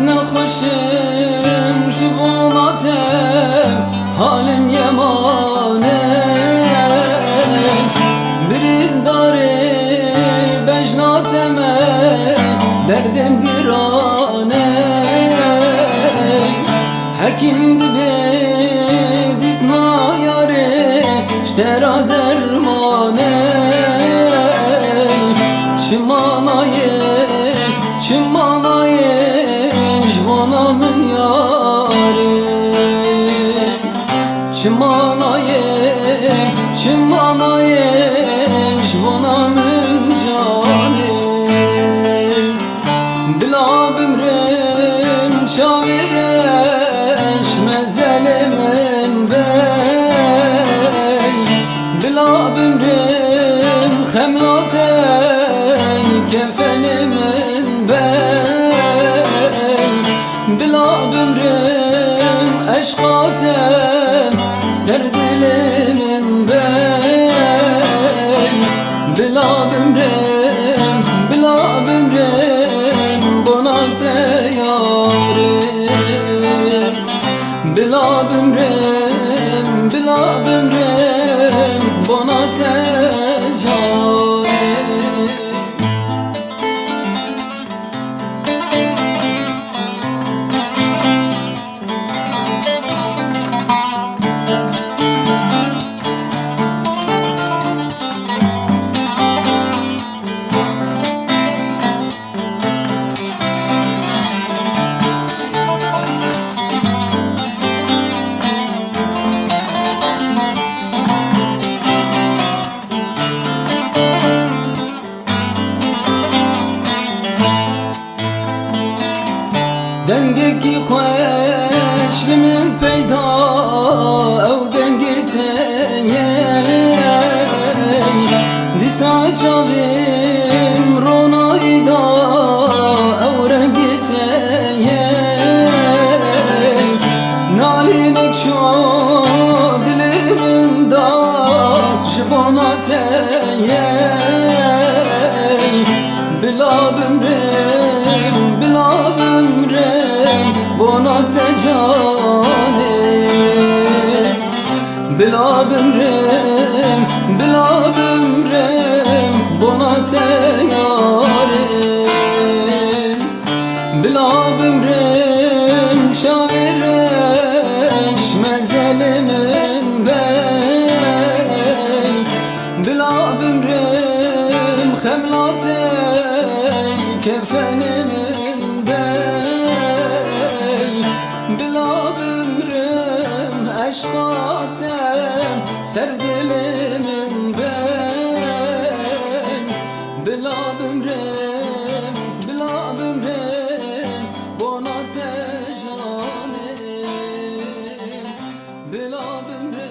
نخوشم جبوناتم حالم یمانه برین داره بجناتمه دردم گرانه حکیم dibe ditna yare iştera dermane çimanaye çimanaye jvanamın yare çimanaye çimanaye jvanamın cane bila bimrim çavireş mezelimin ben bila bimrim xemlatey kefenimin ben bila bimrim eşkatem serdilimin ben bila bimrim bana teyarim bila bimrim bana tecarim. Dengeki xoşlimin peyda ev dengiteye disa çavim ronayda ev rengiteye naline ço dilimin da jibonateye bila bimrim bana tecane bila bimrim bana teyarim bila bimrim şavireş mezelimin ben bila bimrim xemlatey kefenimin ben bila bimrim eşkatem serdilimin ben bila bimrim bana tecanim bila bimrim